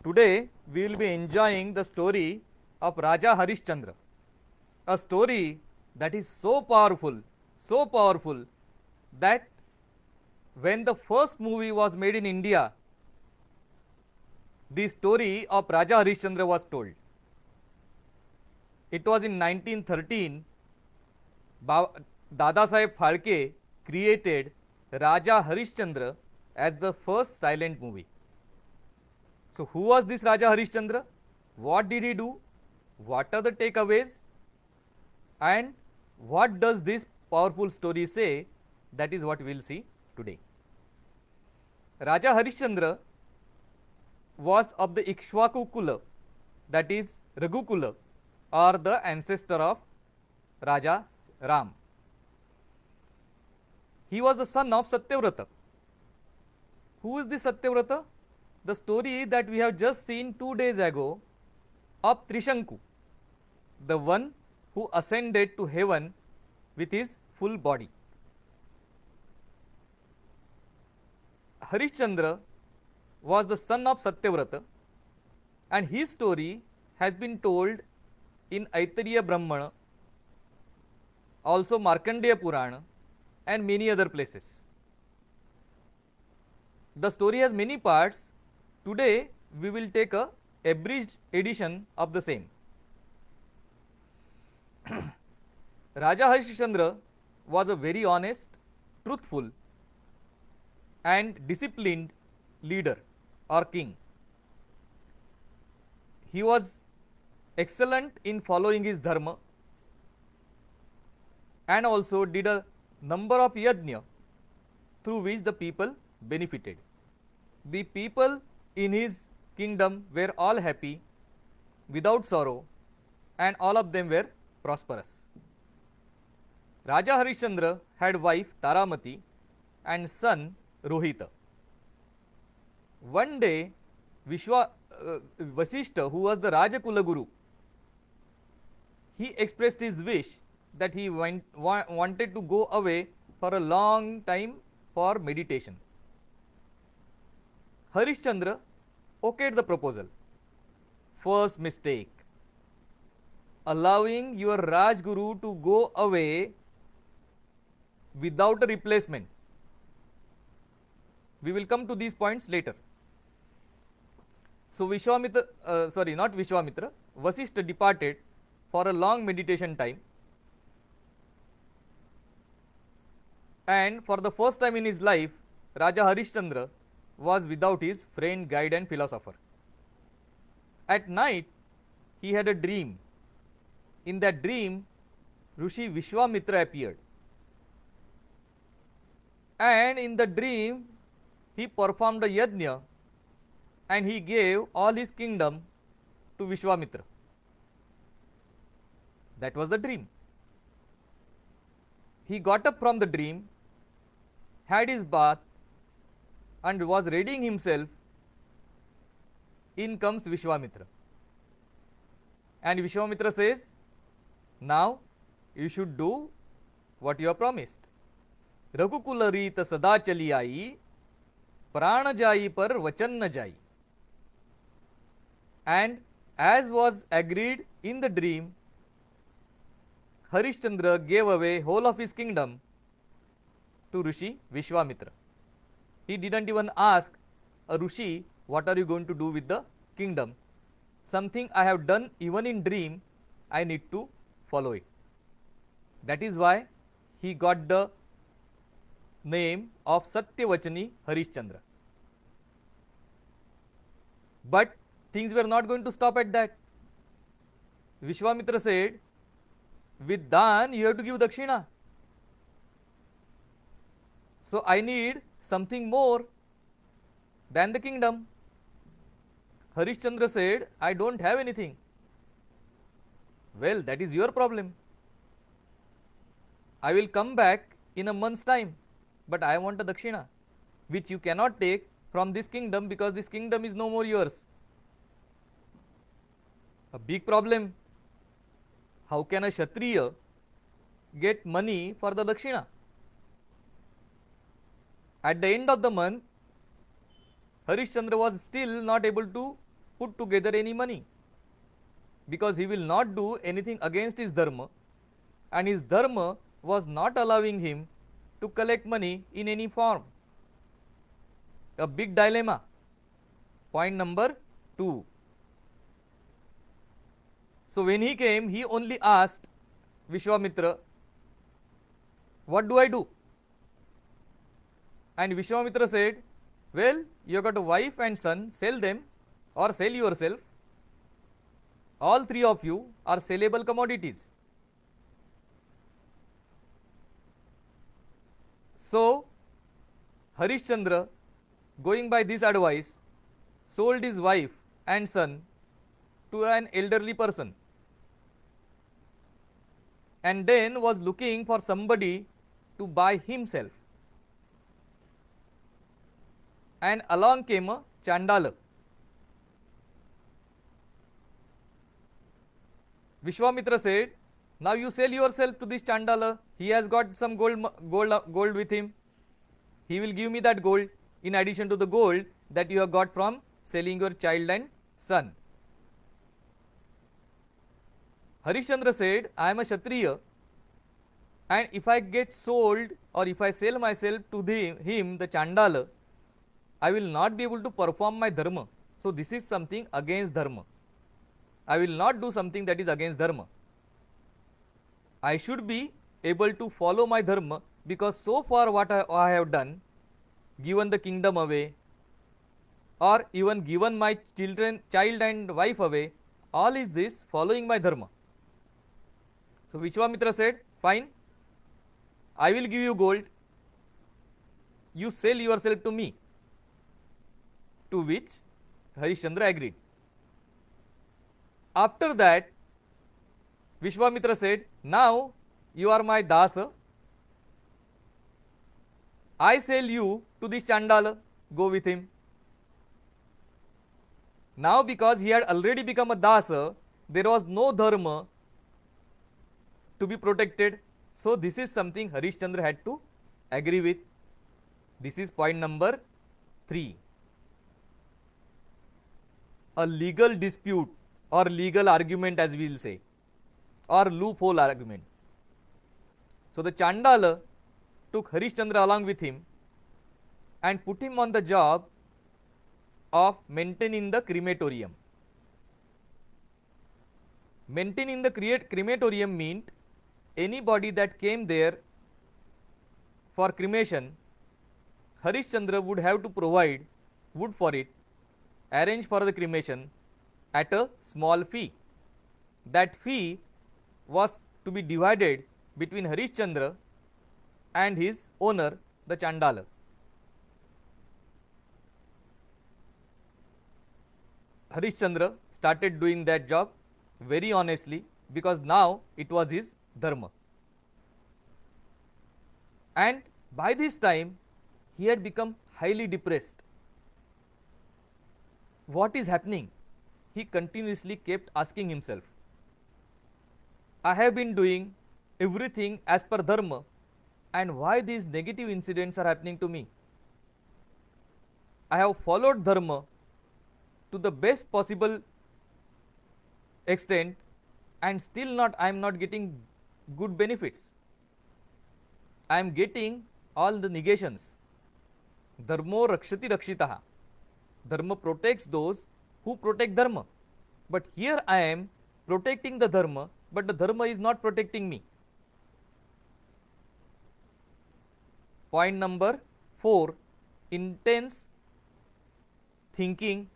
Today we will be enjoying the story of Raja Harishchandra, a story that is so powerful that when the first movie was made in India, the story of Raja Harishchandra was told. It was in 1913, Dada Saheb Phalke created Raja Harishchandra as the first silent movie. So, who was this Raja Harishchandra? What did he do? What are the takeaways? And what does this powerful story say? That is what we will see today. Raja Harishchandra was of the Ikshvaku Kula, that is Raghukula, or the ancestor of Raja Ram. He was the son of Satyavrata. Who is this Satyavrata? The story that we have just seen 2 days ago of Trishanku, the one who ascended to heaven with his full body. Harishchandra was the son of Satyavrata, and his story has been told in Aitareya Brahmana, also Markandeya Purana, and many other places. The story has many parts. Today we will take a abridged edition of the same. Raja Harishchandra was a very honest, truthful, and disciplined leader or king. He was excellent in following his dharma and also did a number of yajna through which the people benefited. The people in his kingdom were all happy, without sorrow, and all of them were prosperous. Raja Harishchandra had wife Taramati and son Rohita. One day, Vasishta, who was the Rajakula Guru, he expressed his wish that he wanted to go away for a long time for meditation. Harishchandra okayed the proposal. First mistake, allowing your Rajguru to go away without a replacement. We will come to these points later. So Vasishta departed for a long meditation time, and for the first time in his life, Raja Harishchandra was without his friend, guide, and philosopher. At night, he had a dream. In that dream, Rishi Vishwamitra appeared, and in the dream, he performed a yajna and he gave all his kingdom to Vishwamitra. That was the dream. He got up from the dream, had his bath, and was readying himself. In comes Vishwamitra. And Vishwamitra says, now you should do what you have promised. Raghukula Reeta Sada Chali Aayi, Prana Jayi Par Vachan Na Jayi. And as was agreed in the dream, Harishchandra gave away whole of his kingdom to Rishi Vishwamitra. He didn't even ask a Rishi, what are you going to do with the kingdom? Something I have done even in dream, I need to follow it. That is why he got the name of Satyavachani Harishchandra. But things were not going to stop at that. Vishwamitra said, with Dan you have to give Dakshina. So I need something more than the kingdom. Harishchandra said, I don't have anything. Well, that is your problem. I will come back in a month's time, but I want a Dakshina, which you cannot take from this kingdom because this kingdom is no more yours. A big problem. How can a Kshatriya get money for the Dakshina? At the end of the month, Harishchandra was still not able to put together any money, because he will not do anything against his dharma, and his dharma was not allowing him to collect money in any form. A big dilemma. Point number 2. So when he came, he only asked Vishwamitra, what do I do? And Vishwamitra said, well, you have got a wife and son, sell them or sell yourself. All three of you are sellable commodities. So Harishchandra, going by this advice, sold his wife and son to an elderly person, and then was looking for somebody to buy himself. And along came a Chandala. Vishwamitra said, now you sell yourself to this Chandala. He has got some gold with him. He will give me that gold in addition to the gold that you have got from selling your child and son. Harishchandra said, I am a Kshatriya, and if I get sold or if I sell myself to him, the Chandala, I will not be able to perform my dharma. So this is something against dharma. I will not do something that is against dharma. I should be able to follow my dharma, because so far what I have done, given the kingdom away, or even given my child and wife away, all is this following my dharma. So Vishwamitra said, fine, I will give you gold, you sell yourself to me. To which Harishchandra agreed. After that, Vishwamitra said, now you are my dasa, I sell you to this Chandala, go with him. Now because he had already become a dasa, there was no dharma to be protected. So this is something Harishchandra had to agree with. This is point number 3. A legal dispute or legal argument, as we will say, or loophole argument. So the Chandala took Harishchandra along with him and put him on the job of maintaining the crematorium. Maintaining the crematorium meant anybody that came there for cremation, Harishchandra would have to provide wood for it, arrange for the cremation at a small fee. That fee was to be divided between Harishchandra and his owner, the Chandala. Harishchandra started doing that job very honestly, because now it was his dharma. And by this time, he had become highly depressed. What is happening? He continuously kept asking himself, I have been doing everything as per dharma, and why these negative incidents are happening to me? I have followed dharma to the best possible extent, and still I am not getting good benefits. I am getting all the negations. Dharmo rakshati rakshitaha. Dharma protects those who protect dharma. But here I am protecting the dharma, but the dharma is not protecting me. Point number 4, intense thinking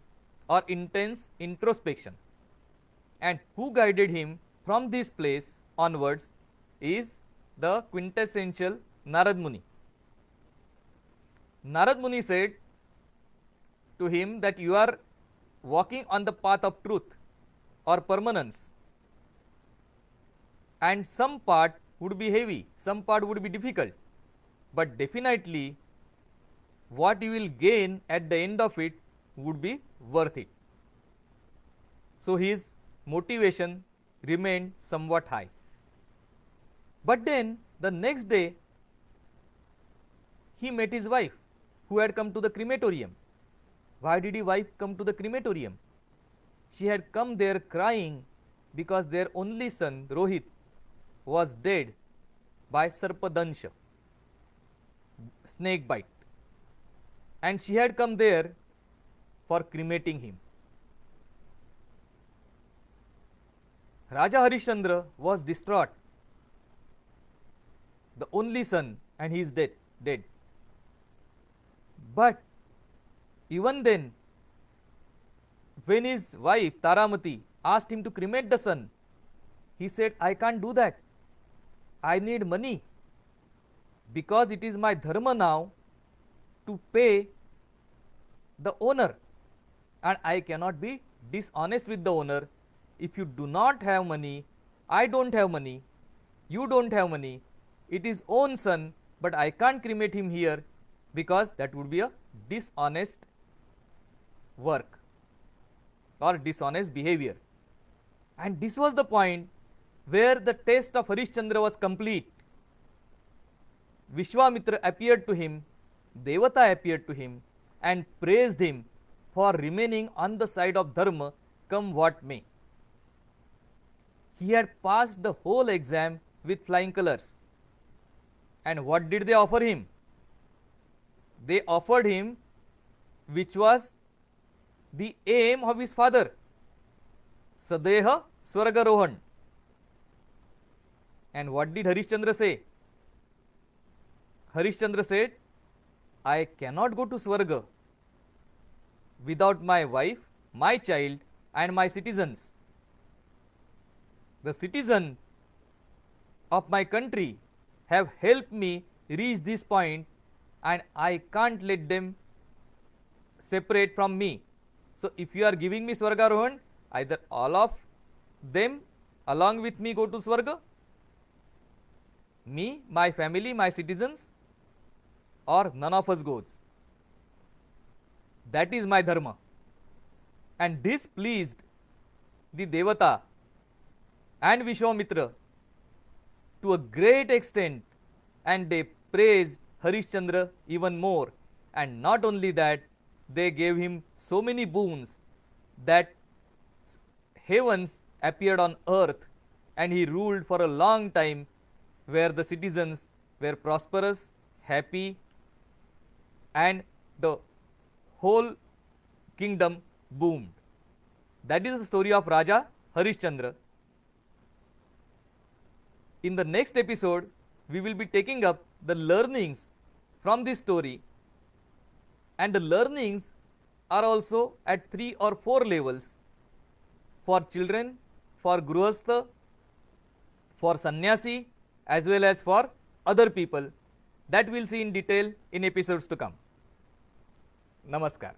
or intense introspection. And who guided him from this place onwards is the quintessential Narad Muni. Narad Muni said to him that you are walking on the path of truth or permanence, and some part would be heavy, some part would be difficult, but definitely what you will gain at the end of it would be worth it. So his motivation remained somewhat high. But then the next day he met his wife, who had come to the crematorium. Why did his wife come to the crematorium? she had come there crying because their only son Rohit was dead by Sarpadansha, snake bite, and she had come there for cremating him. Raja Harishchandra was distraught, the only son, and he is dead. But even then, when his wife Taramati asked him to cremate the son, he said, I can't do that. I need money, because it is my dharma now to pay the owner, and I cannot be dishonest with the owner. If you do not have money, I don't have money, you don't have money, it is own son, but I can't cremate him here because that would be a dishonest work or dishonest behavior. And this was the point where the test of Harishchandra was complete. Vishwamitra appeared to him, Devata appeared to him, and praised him for remaining on the side of dharma, come what may. He had passed the whole exam with flying colors. And what did they offer him? They offered him, which was the aim of his father, Sadeha Swargarohan. And what did Harishchandra say? Harishchandra said, I cannot go to Swarga without my wife, my child, and my citizens. The citizens of my country have helped me reach this point, and I can't let them separate from me. So if you are giving me Swargarohan, either all of them along with me go to Swarga, me, my family, my citizens, or none of us goes. That is my dharma. And this pleased the Devata and Vishwamitra to a great extent, and they praised Harishchandra even more. And not only that, they gave him so many boons that heavens appeared on earth, and he ruled for a long time, where the citizens were prosperous, happy, and the whole kingdom boomed. That is the story of Raja Harishchandra. In the next episode, we will be taking up the learnings from this story, and the learnings are also at 3 or 4 levels: for children, for Gruhastha, for Sannyasi, as well as for other people. That we will see in detail in episodes to come. Namaskar.